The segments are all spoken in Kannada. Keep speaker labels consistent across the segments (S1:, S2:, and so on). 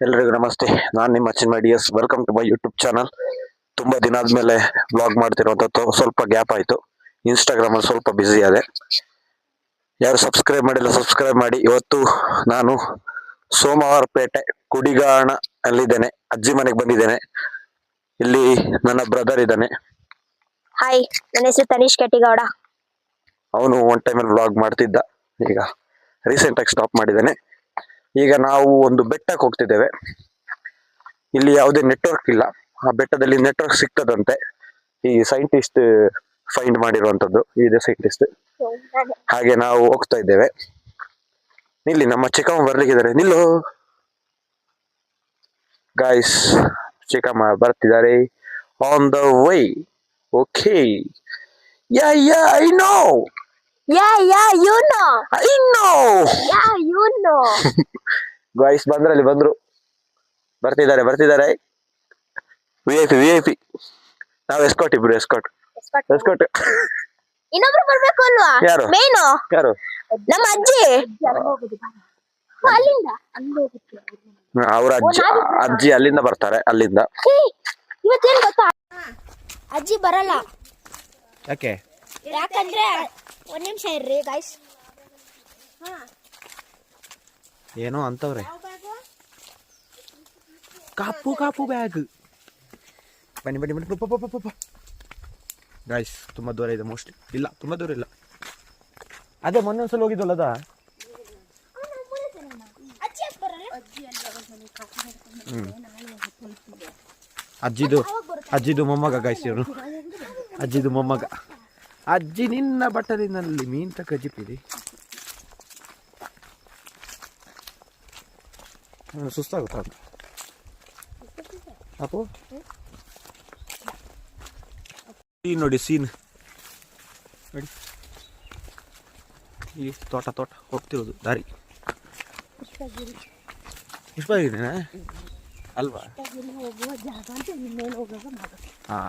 S1: ಎಲ್ರಿಗೂ ನಮಸ್ತೆ. ನಾನು ನಿಮ್ಮ ಚಿನ್ಮಡಿಯಸ್. Welcome to my YouTube channel. ತುಂಬಾ ದಿನ ಆದ್ಮೇಲೆ ವ್ಲಾಗ್ ಮಾಡ್ತಿರೋಂಥದ್ದು. ಸ್ವಲ್ಪ ಗ್ಯಾಪ್ ಆಯ್ತು. ಇನ್ಸ್ಟಾಗ್ರಾಮ್ ಅಲ್ಲಿ ಸ್ವಲ್ಪ ಬ್ಯುಸಿ ಆದೆ. ಯಾರು ಸಬ್ಸ್ಕ್ರೈಬ್ ಮಾಡಿಲ್ಲ ಸಬ್ಸ್ಕ್ರೈಬ್ ಮಾಡಿ. ಇವತ್ತು ನಾನು ಸೋಮವಾರಪೇಟೆ ಕುಡಿಗಾಣ ಅಲ್ಲಿದ್ದೇನೆ. ಅಜ್ಜಿ ಮನೆಗೆ ಬಂದಿದ್ದೇನೆ. ಇಲ್ಲಿ ನನ್ನ ಬ್ರದರ್ ಇದ್ದಾನೆ.
S2: ಹಾಯ್, ನನ್ನ ಹೆಸರು ತನೀಶ್ ಕೆಟ್ಟಿಗೌಡ.
S1: ಅವನು ಒನ್ ಟೈಮಲ್ಲಿ ವ್ಲಾಗ್ ಮಾಡ್ತಿದ್ದ. ಈಗ ರೀಸೆಂಟ್ ಆಗಿ ಸ್ಟಾಪ್ ಮಾಡಿದ್ದಾನೆ. ಈಗ ನಾವು ಒಂದು ಬೆಟ್ಟಕ್ಕೆ ಹೋಗ್ತಿದ್ದೇವೆ. ಇಲ್ಲಿ ಯಾವುದೇ ನೆಟ್ವರ್ಕ್ ಇಲ್ಲ. ಆ ಬೆಟ್ಟದಲ್ಲಿ ನೆಟ್ವರ್ಕ್ ಸಿಗ್ತದಂತೆ. ಈ ಸೈಂಟಿಸ್ಟ್ ಫೈಂಡ್ ಮಾಡಿರುವಂತದ್ದು ಇದೆ ಸೈಂಟಿಸ್ಟ್. ಹಾಗೆ ನಾವು ಹೋಗ್ತಾ ಇದ್ದೇವೆ. ನಿಲ್ಲಿ, ನಮ್ಮ ಚಿಕ್ಕಮ್ಮ ಬರ್ಲಿಕ್ಕಿದ್ದಾರೆ. ನಿಲ್ಲು ಗಾಯ್ಸ್, ಚಿಕ್ಕಮ್ಮ ಬರ್ತಿದ್ದಾರೆ. On the way. Okay. Yeah yeah I know.
S2: Yeah, you know.
S1: I know.
S2: Yeah, you know.
S1: Guys ಬಂದ್ರು. ಬರ್ತಿದ್ದಾರೆ. V I P. ನಾವು ಎಸ್ಕಾಟ್, ಇಬ್ರು ಎಸ್ಕಾಟ್.
S2: ಇನ್ನೊಬ್ರು ಬರ್ಬೇಕು ಅಲ್ವಾ?
S1: ಯಾರು?
S2: ಮೇನು
S1: ಯಾರು?
S2: ನಮ್ಮ ಅಜ್ಜಿ. ಅಲ್ಲಿಂದ
S1: ಅವ್ರ ಅಜ್ಜಿ ಅಲ್ಲಿಂದ ಬರ್ತಾರೆ. ಅಲ್ಲಿಂದ
S2: ಇವತ್ತೇನ್ ಗೊತ್ತಾ, ಅಜ್ಜಿ ಬರಲ್ಲ. ಯಾಕಂದ್ರೆ ಒಂದ್ ನಿಮಿಷ ಇರ್ರಿ ಗಾಯ್ಸ್.
S1: ಏನೋ ಅಂತವ್ರೆ. ಕಾಪು ಬ್ಯಾಗ್. ಬನ್ನಿ. ಗಾಯ್ಸ್, ತುಂಬಾ ದೂರ ಇದೆ. ಮೋಸ್ಟ್ಲಿ ಇಲ್ಲ, ತುಂಬಾ ದೂರ ಇಲ್ಲ. ಅದೇ ಮೊನ್ನೆ ಒಂದ್ಸಲ ಹೋಗಿದ್ವಲ್ಲ ಅದ. ಅಜ್ಜಿದು ಮೊಮ್ಮಗ ಗಾಯ್ಸ್ ಇವನು. ಅಜ್ಜಿದು ಮೊಮ್ಮಗ. ಅಜ್ಜಿ ನಿನ್ನ ಬಟ್ಟಲಿನಲ್ಲಿ ಮೀನ್ ಕಜಿಪಿರಿ. ಸುಸ್ತಾಗುತ್ತ ಅಪ್ಪು. ನೋಡಿ ಸೀನ್ ನೋಡಿ. ಈ ತೋಟ ಹೋಗ್ತಿರೋದು ದಾರಿ ಪುಷ್ಪಗಿರಿನ ಅಲ್ವಾ? ಹಾ,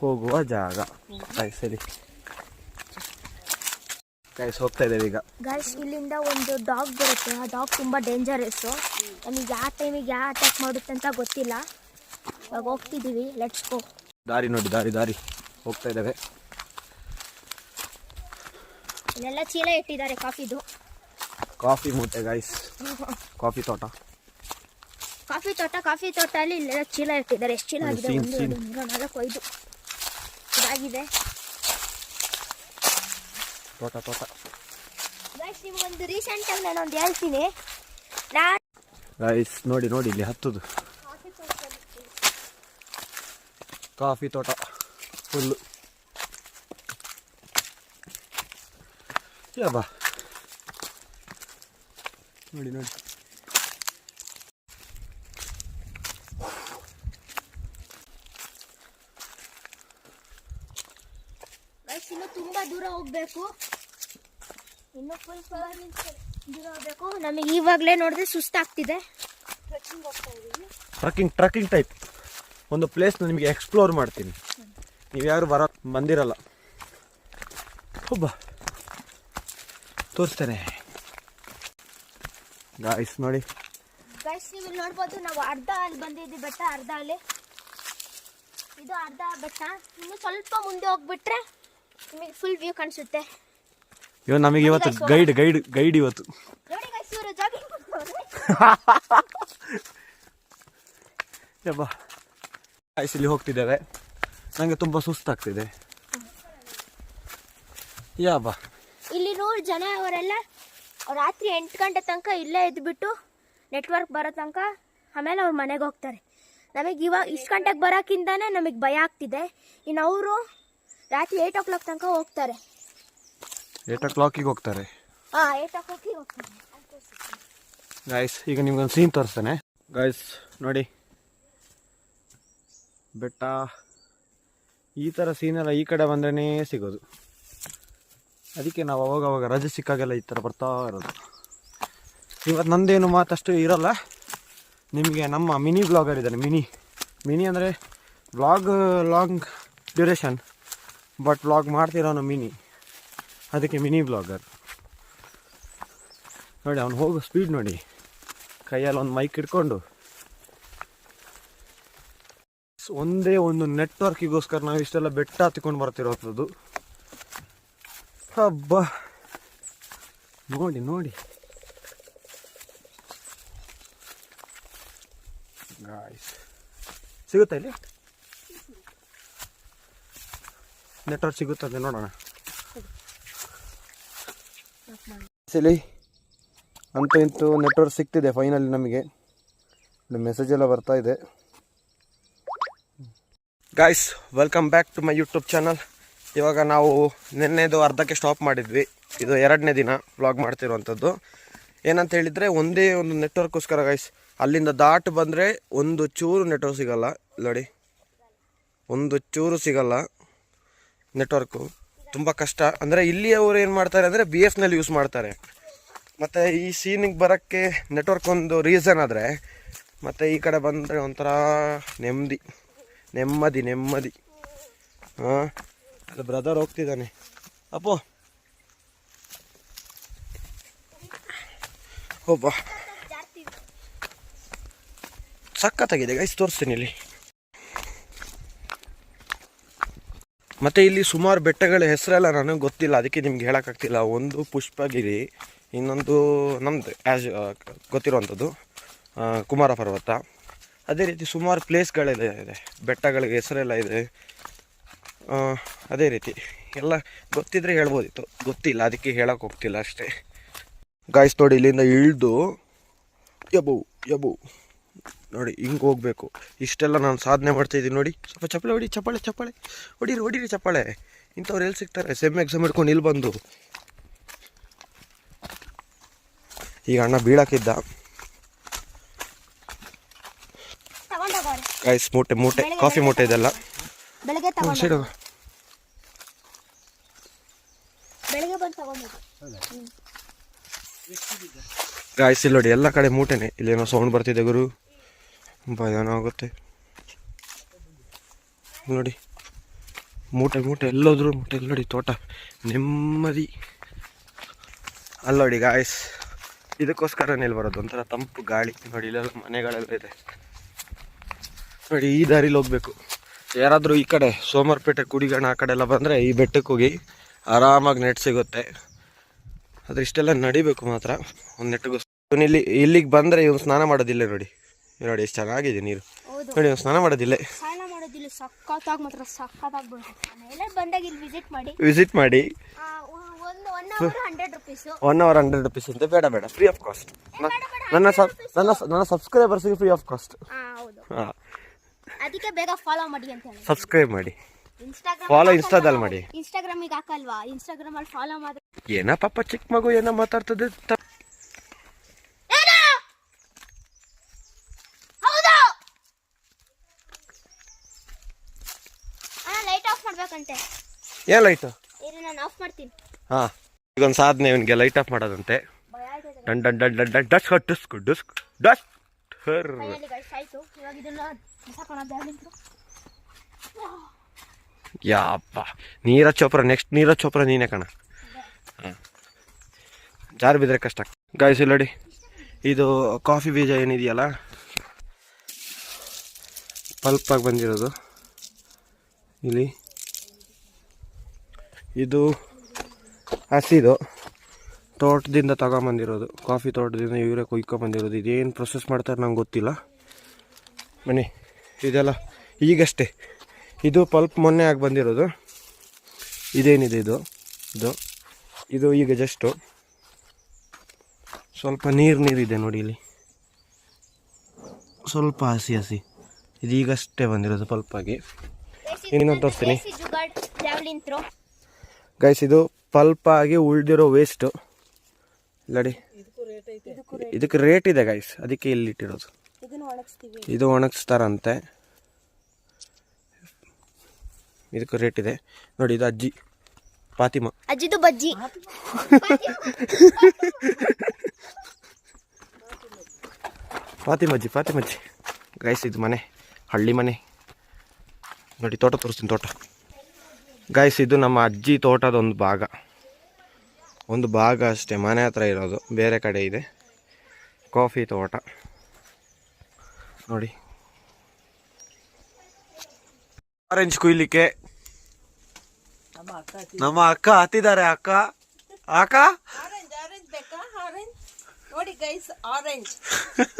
S1: ಹೋಗುವ ಜಾಗ. ಸರಿ ಗೈಸ್, ಹೋಗ್ತಾ ಇದ್ದೇವೆ ಈಗ.
S2: ಗೈಸ್, ಇಲ್ಲಿಂದ ಒಂದು ಡಾಗ್ ಬರುತ್ತೆ. ಆ ಡಾಗ್ ತುಂಬಾ ಡೇಂಜರಸ್. ನಮಗೆ ಯಾವ ಟೈಮಿಗೆ ಯಾವ ಅಟ್ಯಾಕ್ ಮಾಡುತ್ತೆ ಅಂತ ಗೊತ್ತಿಲ್ಲ. ಇವಾಗ ಹೋಗ್ತಿದ್ದೀವಿ. Let's go.
S1: ದಾರಿ ನೋಡಿ, ದಾರಿ ಹೋಗ್ತಾ ಇದ್ದೇವೆ.
S2: ಇಲ್ಲೆಲ್ಲ ಚೀಲ ಇಟ್ಟಿದ್ದಾರೆ ಕಾಫಿದು.
S1: ಕಾಫಿ ಮೂಟೆ ಗಾಯ್ಸ್. ಕಾಫಿ ತೋಟ
S2: ಅಲ್ಲಿ ಇಲ್ಲೆಲ್ಲ ಚೀಲ ಇಟ್ಟಿದ್ದಾರೆ. ಎಷ್ಟು ಚೀಲ ಆಗಿದೆ? 1, 2, 3, 4, 5 ಇದಾಗಿದೆ.
S1: ತೋಟ
S2: ಗೈಸ್, ನಿಮ್ಗೊಂದು ರೀಸೆಂಟ್ ಆಗಿ ನಾನೊಂದು ಹೇಳ್ತೀನಿ.
S1: ಗೈಸ್ ನೋಡಿ ಇಲ್ಲಿ ಹತ್ತುದು ಕಾಫಿ ತೋಟ ಫುಲ್ಲು. ಬಾ ನೋಡಿ.
S2: ಇನ್ನು ತುಂಬಾ ದೂರ ಹೋಗ್ಬೇಕು. ಇನ್ನು ಫುಲ್ ದೂರ ಹೋಗ್ಬೇಕು. ನಮಗೆ ಇವಾಗಲೇ ನೋಡಿದ್ರೆ ಸುಸ್ತಾಗ್ತಿದೆ.
S1: ಟ್ರಕ್ಕಿಂಗ್ ಟೈಪ್ ಒಂದು ಪ್ಲೇಸ್ನ ನಿಮಗೆ ಎಕ್ಸ್ಪ್ಲೋರ್ ಮಾಡ್ತೀನಿ. ನೀವು ಯಾರು ಬಂದಿರಲ್ಲ. ಒಬ್ಬ ತೋರಿಸ್ತೇನೆ ಗಾಯ್ಸ್. ನೋಡಿ
S2: ಗೈಸ್, ನೀವು ಇಲ್ಲಿ ನೋಡ್ಬೋದು. ನಾವು ಅರ್ಧ ಅಲ್ಲಿ ಬಂದಿದ್ದೀವಿ ಬೆಟ್ಟ, ಅರ್ಧ ಅಲ್ಲಿ. ಇದು ಅರ್ಧ ಬೆಟ್ಟ. ಇನ್ನು ಸ್ವಲ್ಪ ಮುಂದೆ ಹೋಗ್ಬಿಟ್ರೆ ನಿಮಗೆ ಫುಲ್ ವ್ಯೂ ಕಾಣಿಸುತ್ತೆ.
S1: ನಮಗೆ ಇವತ್ತು ಗೈಡ್ ಇವತ್ತು.
S2: ನೋಡಿ ಗೈಸ್, ಇವರು ಜಾಗಿಂಗ್
S1: ಗೈಸ್, ಇಲ್ಲಿ ಹೋಗ್ತಿದ್ದೇವೆ. ನನಗೆ ತುಂಬ ಸುಸ್ತಾಗ್ತಿದೆ.
S2: ಇಲ್ಲಿ 100 ಜನ ಅವರೆಲ್ಲ ರಾತ್ರಿ 8 ಗಂಟೆ ತನಕ ಇಲ್ಲೇ ಇದ್ಬಿಟ್ಟು ನೆಟ್ವರ್ಕ್ ಬರೋ ತನಕ ಆಮೇಲೆ ಅವ್ರ ಮನೆಗೆ ಹೋಗ್ತಾರೆ. ನಮಗೆ ಇವಾಗ ಇಷ್ಟು ಗಂಟೆಗೆ ಬರೋಕ್ಕಿಂತಾನೆ ನಮಗೆ ಭಯ ಆಗ್ತಿದೆ. ಇನ್ನು ಅವರು ರಾತ್ರಿ 8 o'clock ತನಕ ಹೋಗ್ತಾರೆ.
S1: 8 o'clock ಹೋಗ್ತಾರೆ.
S2: 8 o'clock ಹೋಗ್ತಾರೆ
S1: ಗಾಯ್ಸ್. ಈಗ ನಿಮ್ಗೊಂದು ಸೀನ್ ತೋರಿಸ್ತೇನೆ ಗಾಯ್ಸ್. ನೋಡಿ ಬೆಟ್ಟ. ಈ ಥರ ಸೀನೆಲ್ಲ ಈ ಕಡೆ ಬಂದ್ರೇ ಸಿಗೋದು. ಅದಕ್ಕೆ ನಾವು ಅವಾಗ ರಜೆ ಸಿಕ್ಕಾಗೆಲ್ಲ ಈ ಥರ ಬರ್ತಾ ಇರೋದು. ಇವತ್ತು ನಂದೇನು ಮಾತಷ್ಟು ಇರಲ್ಲ. ನಿಮಗೆ ನಮ್ಮ ಮಿನಿ ಬ್ಲಾಗರ್ ಇದ್ದಾನೆ. ಮಿನಿ ಅಂದರೆ vlog long duration, but vlog ಮಾಡ್ತಿರೋನು ಮಿನಿ. ಅದಕ್ಕೆ ಮಿನಿ ಬ್ಲಾಗರ್. ನೋಡಿ ಅವನು ಹೋಗೋ ಸ್ಪೀಡ್ ನೋಡಿ. ಕೈಯಲ್ಲಿ ಒಂದು ಮೈಕ್ ಇಟ್ಕೊಂಡು ಒಂದೇ ಒಂದು ನೆಟ್ವರ್ಕಿಗೋಸ್ಕರ ನಾವು ಇಷ್ಟೆಲ್ಲ ಬೆಟ್ಟ ಹತ್ತಿಕೊಂಡು ಬರ್ತಿರೋದು. ಹಬ್ಬ ನೋಡಿ ನೋಡಿ ಗಾಯ್ಸ್, ಸಿಗುತ್ತಾ ಇಲ್ಲಿ ನೆಟ್ವರ್ಕ್ ಸಿಗುತ್ತದೆ ನೋಡೋಣ. ಇಲ್ಲಿ ಅಂತೂ ಇಂತೂ ನೆಟ್ವರ್ಕ್ ಸಿಗ್ತಿದೆ ಫೈನಲಿ ನಮಗೆ. ಮೆಸೇಜ್ ಎಲ್ಲ ಬರ್ತಾ ಇದೆ. Guys, welcome back to my YouTube channel. ಇವಾಗ ನಾವು ನಿನ್ನೆದು ಅರ್ಧಕ್ಕೆ ಸ್ಟಾಪ್ ಮಾಡಿದ್ವಿ. ಇದು 2ನೇ ದಿನ ವ್ಲಾಗ್ ಮಾಡ್ತಿರುವಂಥದ್ದು. ಏನಂತ ಹೇಳಿದರೆ ಒಂದೇ ಒಂದು ನೆಟ್ವರ್ಕ್ಗೋಸ್ಕರ ಗಾಯ್ಸ್. ಅಲ್ಲಿಂದ ದಾಟ್ ಬಂದರೆ ಒಂದು ಚೂರು ನೆಟ್ವರ್ಕ್ ಸಿಗಲ್ಲ. ನೋಡಿ, ಒಂದು ಚೂರು ಸಿಗಲ್ಲ ನೆಟ್ವರ್ಕು. ತುಂಬ ಕಷ್ಟ. ಅಂದರೆ ಇಲ್ಲಿ ಅವರು ಏನು ಮಾಡ್ತಾರೆ ಅಂದರೆ BSNL ಯೂಸ್ ಮಾಡ್ತಾರೆ. ಮತ್ತು ಈ ಸೀನಿಗೆ ಬರೋಕ್ಕೆ ನೆಟ್ವರ್ಕ್ ಒಂದು ರೀಸನ್ ಆದರೆ, ಮತ್ತು ಈ ಕಡೆ ಬಂದರೆ ಒಂಥರ ನೆಮ್ಮದಿ. ಹಾಂ, ಅದು ಬ್ರದರ್ ಹೋಗ್ತಿದ್ದಾನೆ. ಅಪ್ಪೋ ಒಬ್ಬ ಸಖತ್ತಾಗಿದೆ ಗೈಸ್, ತೋರಿಸ್ತೀನಿ ಇಲ್ಲಿ. ಮತ್ತು ಇಲ್ಲಿ ಸುಮಾರು ಬೆಟ್ಟಗಳ ಹೆಸರೆಲ್ಲ ನನಗೆ ಗೊತ್ತಿಲ್ಲ, ಅದಕ್ಕೆ ನಿಮ್ಗೆ ಹೇಳೋಕ್ಕಾಗ್ತಿಲ್ಲ. ಒಂದು ಪುಷ್ಪಗಿರಿ, ಇನ್ನೊಂದು ನಮ್ಮದು ಗೊತ್ತಿರುವಂಥದ್ದು ಕುಮಾರ ಪರ್ವತ. ಅದೇ ರೀತಿ ಸುಮಾರು ಪ್ಲೇಸ್ಗಳೆಲ್ಲ ಇದೆ, ಬೆಟ್ಟಗಳಿಗೆ ಹೆಸರೆಲ್ಲ ಇದೆ. ಅದೇ ರೀತಿ ಎಲ್ಲ ಗೊತ್ತಿದ್ರೆ ಹೇಳ್ಬೋದಿತ್ತು, ಗೊತ್ತಿಲ್ಲ, ಅದಕ್ಕೆ ಹೇಳೋಕೆ ಹೋಗ್ತಿಲ್ಲ ಅಷ್ಟೇ. ಗಾಯ್ಸ್ ನೋಡಿ, ಇಲ್ಲಿಂದ ಇಳಿದು ಯಬು ನೋಡಿ ಹಿಂಗೆ ಹೋಗಬೇಕು. ಇಷ್ಟೆಲ್ಲ ನಾನು ಸಾಧನೆ ಮಾಡ್ತಾಯಿದ್ದೀನಿ ನೋಡಿ. ಸ್ವಲ್ಪ ಚಪ್ಪಾಳೆ ಹೊಡಿ, ಚಪ್ಪಾಳೆ ಹೊಡೀರಿ ಚಪ್ಪಾಳೆ. ಇಂಥವ್ರು ಎಲ್ಲಿ ಸಿಗ್ತಾರೆ? ಎಕ್ಸಾಮ್ ಹಿಡ್ಕೊಂಡು ಇಲ್ಲಿ ಬಂದು. ಈಗ ಅಣ್ಣ ಬೀಳಾಕಿದ್ದ ಗೈಸ್. ಮೂಟೆ ಕಾಫಿ ಮೂಟೆ ಇದೆಲ್ಲ ಗಾಯ್ಸ್. ಇಲ್ಲಿ ನೋಡಿ, ಎಲ್ಲ ಕಡೆ ಮೂಟೆನೆ. ಇಲ್ಲೇನೋ ಸೌಂಡ್ ಬರ್ತಿದೆ ಗುರು, ಭಯನೋ ಆಗುತ್ತೆ ನೋಡಿ. ಮೂಟೆ ಎಲ್ಲೋದ್ರು ಮೂಟೆ. ಇಲ್ಲಿ ನೋಡಿ ತೋಟ, ನೆಮ್ಮದಿ. ಅಲ್ಲಿ ನೋಡಿ ಗಾಯ್ಸ್, ಇದಕ್ಕೋಸ್ಕರ ಇಲ್ಲಿ ಬರೋದು, ಒಂಥರ ತಂಪು ಗಾಳಿ. ನೋಡಿ ಇಲ್ಲೆಲ್ಲ ಮನೆಗಳೆಲ್ಲ ಇದೆ ನೋಡಿ. ಈ ದಾರಿಲಿ ಹೋಗ್ಬೇಕು. ಯಾರಾದರೂ ಈ ಕಡೆ ಸೋಮವಾರಪೇಟೆ, ಕುಡಿಗಣ ಆ ಕಡೆ ಎಲ್ಲ ಬಂದರೆ ಈ ಬೆಟ್ಟಕ್ಕೆ ಹೋಗಿ ಆರಾಮಾಗಿ ನೆಟ್ ಸಿಗುತ್ತೆ. ಆದರೆ ಇಷ್ಟೆಲ್ಲ ನಡಿಬೇಕು ಮಾತ್ರ ಒಂದು ನೆಟ್ಟಿಗೋಸ್ಕರ. ಇಲ್ಲಿಗೆ ಬಂದರೆ ಇವನು ಸ್ನಾನ ಮಾಡೋದಿಲ್ಲ. ನೋಡಿ ಎಷ್ಟು ಚೆನ್ನಾಗಿದೆ ನೀರು. ನೋಡಿ ಇವನು ಸ್ನಾನ ಮಾಡೋದಿಲ್ಲ. ವಿಸಿಟ್ ಮಾಡಿ 1 hour 100 rupees ಅಂತ. ಬೇಡ, ಫ್ರೀ ಆಫ್ ಕಾಸ್ಟ್. ನನ್ನ ಸಬ್ಸ್ಕ್ರೈಬರ್ಸ್ಗೆ ಫ್ರೀ ಆಫ್ ಕಾಸ್ಟ್. ಹಾಂ,
S2: ಅದಕ್ಕೆ ಬೇಗ ಫಾಲೋ ಮಾಡಿ ಅಂತ ಹೇಳಿ.
S1: ಸಬ್ಸ್ಕ್ರೈಬ್ ಮಾಡಿ, ಫಾಲೋ ಇನ್ಸ್ಟಾದಲ್ಲಿ ಮಾಡಿ.
S2: ಇನ್ಸ್ಟಾಗ್ರಾಮಿಗೆ ಹಾಕಲ್ವಾ? ಇನ್ಸ್ಟಾಗ್ರಾಮಲ್ಲಿ ಫಾಲೋ ಮಾಡಿ.
S1: ಏನೋ ಪಾಪ ಚಿಕ್ಕ ಮಗು ಏನೋ ಮಾತಾಡ್ತದೆ.
S2: Light off ಮಾಡ್ಬೇಕಂತೆ.
S1: ಏನ್ ಲೈಟ್?
S2: ನಾನು ಆಫ್ ಮಾಡ್ತೀನಿ.
S1: ಹಾಂ, ಈಗ ಒಂದು ಸಾಧನೆ ಇವನಿಗೆ ಲೈಟ್ ಆಫ್ ಮಾಡೋದಂತೆ. ಯಾಪ್ಪ, ನೀರಜ್ ಚೋಪ್ರಾ ನೆಕ್ಸ್ಟ್. ನೀರಜ್ ಚೋಪ್ರಾ ನೀನೇ ಕಣ. ಹಾಂ, ಜಾರು ಬಿದ್ದರೆ ಕಷ್ಟ. ಗಾಯ್ಸ್ ಇಲ್ಲಿ ನೋಡಿ, ಇದು ಕಾಫಿ ಬೀಜ ಏನಿದೆಯಲ್ಲ, ಪಲ್ಪಾಗಿ ಬಂದಿರೋದು ಇಲ್ಲಿ. ಇದು ಹಸಿದು ತೋಟದಿಂದ ತಗೊಂಬಂದಿರೋದು, ಕಾಫಿ ತೋಟದಿಂದ ಇವರೇ ಕೊಯ್ಕೊಂಬಂದಿರೋದು. ಇದೇನು ಪ್ರೊಸೆಸ್ ಮಾಡ್ತಾರೆ ನಂಗೆ ಗೊತ್ತಿಲ್ಲ. ಬನ್ನಿ, ಇದೆಲ್ಲ ಈಗಷ್ಟೇ. ಇದು ಪಲ್ಪ್ ಮೊನ್ನೆ ಆಗಿ ಬಂದಿರೋದು. ಇದೇನಿದೆ ಇದು ಈಗ ಜಸ್ಟು ಸ್ವಲ್ಪ ನೀರಿದೆ ನೋಡಿ. ಇಲ್ಲಿ ಸ್ವಲ್ಪ ಹಸಿ. ಇದು ಈಗಷ್ಟೇ ಬಂದಿರೋದು ಪಲ್ಪಾಗಿ. ಇನ್ನೊಂದು ತೋರಿಸ್ತೀನಿ ಗೈಸ್. ಇದು ಪಲ್ಪಾಗಿ ಉಳಿದಿರೋ ವೇಸ್ಟು ನೋಡಿ. ಇದಕ್ಕೆ ರೇಟ್ ಇದೆ ಗೈಸ್, ಅದಕ್ಕೆ ಇಲ್ಲಿ ಇಟ್ಟಿರೋದು. ಇದು ಒಣಗಿಸ್ತಾರಂತೆ, ಇದಕ್ಕೆ ರೇಟ್ ಇದೆ ನೋಡಿ. ಇದು ಅಜ್ಜಿ ಫಾತಿಮಾ,
S2: ಅಜ್ಜಿದು ಬಜ್ಜಿ.
S1: ಫಾತಿಮಜ್ಜಿ ಗೈಸ್. ಇದು ಮನೆ, ಹಳ್ಳಿ ಮನೆ ನೋಡಿ. ತೋಟ ತೋರಿಸ್ತೀನಿ, ತೋಟ ಗೈಸ್. ಇದು ನಮ್ಮ ಅಜ್ಜಿ ತೋಟದ ಒಂದು ಭಾಗ ಅಷ್ಟೇ, ಮನೆ ಹತ್ರ ಇರೋದು. ಬೇರೆ ಕಡೆ ಇದೆ ಕಾಫಿ ತೋಟ ನೋಡಿ. ಆರೆಂಜ್ ಕುಯ್ಲಿಕ್ಕೆ ನಮ್ಮ ಅಕ್ಕ ಹತ್ತಿದ್ದಾರೆ. ಅಕ್ಕ ಅಕ್ಕ
S3: ನೋಡಿ ಗೈಸ್, ಆರೆಂಜ್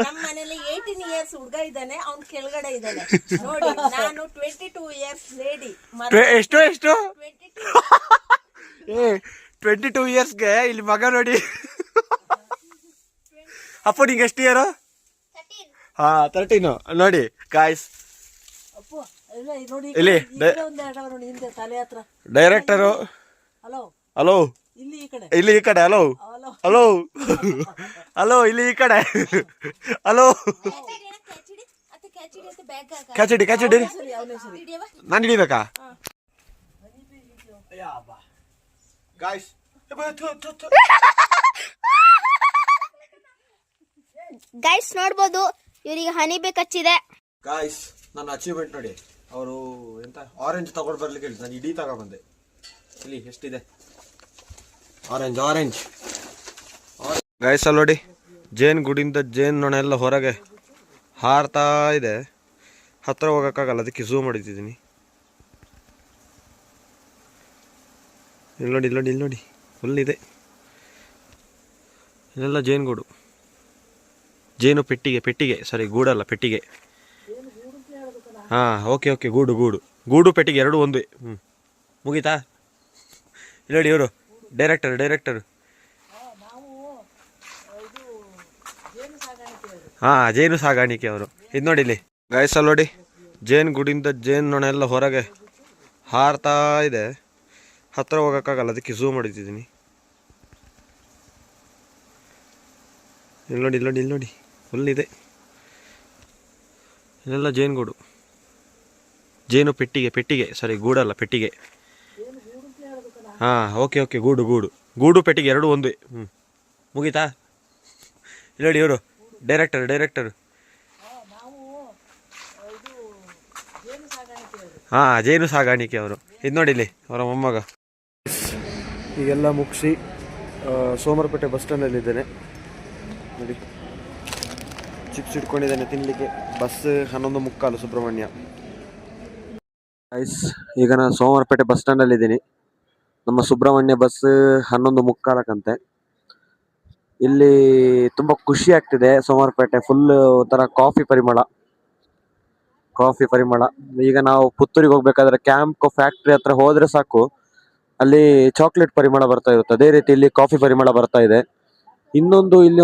S3: ನಮ್ಮ ಮನೇಲಿ 18 ಇಯರ್ಸ್ ಹುಡುಗ ಇದ್ದಾನೆ, ಅವ್ನ್ ಕೆಳಗಡೆ ಇದ್ದಾನೆ ನೋಡಿ. ನಾನು 22 ಇಯರ್ಸ್ ಲೇಡಿ.
S1: ಎಷ್ಟು 22 ಇಯರ್ಸ್ಗೆ ಇಲ್ಲಿ ಮಗ ನೋಡಿ. ಅಪ್ಪ ನಿಂಗೆ ಎಷ್ಟು ಇಯರು? 13 ನೋಡಿ ಗಾಯ್ಸ್. ಇಲ್ಲಿ ಡೈರೆಕ್ಟರು. ಹಲೋ ಇಲ್ಲಿ ಈ ಕಡೆ. ಹಲೋ ಹಲೋ ಹಲೋ ಇಲ್ಲಿ ಈ ಕಡೆ. ಹಲೋ ಕ್ಯಾಚಿಡಿ ನಾನು ಹಿಡಿಬೇಕಾ ಗಾಯ್ಸ್?
S2: ಗೈಸ್ ನೋಡ್ಬೋದು, ಇವರಿಗೆ ಹನಿ ಬೇಕಚ್ಚಿದೆ.
S1: ಗಾಯ್ಸ್ ನನ್ನ ಅಚೀವ್ಮೆಂಟ್ ನೋಡಿ. ಅವರು ಎಂತ ಆರೆಂಜ್ ತಗೊಂಡು ಬರ್ಲಿಕ್ಕೆ ಹೇಳಿ, ನಾನು ಇಡೀ ತಗೊಂಡ್ಬಂದೆ. ಇಲ್ಲಿ ಎಷ್ಟಿದೆ ಆರೆಂಜ್ ಗಾಯ್ಸ್. ಅಲ್ಲಿ ನೋಡಿ, ಜೇನ್ ಗುಡಿಂದ ಜೇನ್ ನೊಣ ಎಲ್ಲ ಹೊರಗೆ ಹಾರ್ತಾ ಇದೆ. ಹತ್ರ ಹೋಗೋಕ್ಕಾಗಲ್ಲ, ಅದಕ್ಕೆ ಝೂಮ್ ಮಾಡಿದ್ದೀನಿ. ಇಲ್ಲಿ ನೋಡಿ ಫುಲ್ ಇದೆ. ಇದೆಲ್ಲ ಜೇನುಗೂಡು. ಜೇನು ಪೆಟ್ಟಿಗೆ ಸಾರಿ, ಗೂಡಲ್ಲ ಪೆಟ್ಟಿಗೆ. ಹಾಂ ಓಕೆ ಗೂಡು ಪೆಟ್ಟಿಗೆ ಎರಡು ಒಂದೇ. ಮುಗೀತಾ? ಇಲ್ಲಿ ನೋಡಿ, ಇವರು ಡೈರೆಕ್ಟರ್. ಹಾಂ ಜೇನು ಸಾಗಾಣಿಕೆ ಅವರು. ಇದು ನೋಡಿ ಇಲ್ಲಿ ಗಾಯ್ಸ್, ಅಲ್ಲಿ ನೋಡಿ, ಜೇನು ಗುಡಿಂದ ಜೇನು ನೊಣ ಎಲ್ಲ ಹೊರಗೆ ಹಾರ್ತಾ ಇದೆ. ಹತ್ರ ಹೋಗೋಕ್ಕಾಗಲ್ಲ, ಅದಕ್ಕೆ ಝೂಮ್ ಮಾಡಿದ್ದೀನಿ. ಇಲ್ಲಿ ನೋಡಿ ಫುಲ್ ಇದೆ. ಇದೆಲ್ಲ ಜೇನುಗೂಡು. ಜೇನು ಪೆಟ್ಟಿಗೆ ಸಾರಿ, ಗೂಡಲ್ಲ ಪೆಟ್ಟಿಗೆ. ಹಾಂ ಓಕೆ ಗೂಡು ಪೆಟ್ಟಿಗೆ ಎರಡು ಒಂದೇ. ಮುಗೀತಾ? ಇಲ್ಲಿ ನೋಡಿ, ಇವರು ಡೈರೆಕ್ಟರ್. ಹಾಂ ಜೇನು ಸಾಗಾಣಿಕೆ ಅವರು. ಇದು ನೋಡಿ ಇಲ್ಲಿ ಅವರ ಮೊಮ್ಮಗ. ಈಗೆಲ್ಲ ಮುಗಿಸಿ ಸೋಮವಾರಪೇಟೆ ಬಸ್ ಸ್ಟ್ಯಾಂಡಲ್ಲಿದ್ದೇನೆ ನೋಡಿ. ಚಿಪ್ಸ್ ಇಟ್ಕೊಂಡಿದ್ದೇನೆ ತಿನ್ನಲಿಕ್ಕೆ. ಬಸ್ 11:45 ಸುಬ್ರಹ್ಮಣ್ಯ. ಗೈಸ್ ಈಗ ನಾನು ಸೋಮವಾರಪೇಟೆ ಬಸ್ ಸ್ಟ್ಯಾಂಡಲ್ಲಿದ್ದೀನಿ. ನಮ್ಮ ಸುಬ್ರಹ್ಮಣ್ಯ ಬಸ್ 11:45 ಇಲ್ಲಿ ತುಂಬ ಖುಷಿ ಆಗ್ತಿದೆ. ಸೋಮವಾರಪೇಟೆ ಫುಲ್ ಒಂಥರ ಕಾಫಿ ಪರಿಮಳ. ಈಗ ನಾವು ಪುತ್ತೂರಿಗೆ ಹೋಗ್ಬೇಕಾದ್ರೆ ಕ್ಯಾಂಪ್ ಫ್ಯಾಕ್ಟ್ರಿ ಹತ್ರ ಹೋದ್ರೆ ಸಾಕು, ಅಲ್ಲಿ ಚಾಕ್ಲೇಟ್ ಪರಿಮಳ ಬರ್ತಾ ಇರುತ್ತೆ. ಅದೇ ರೀತಿ ಇಲ್ಲಿ ಕಾಫಿ ಪರಿಮಳ ಬರ್ತಾ ಇದೆ. ಇನ್ನೊಂದು ಇಲ್ಲಿ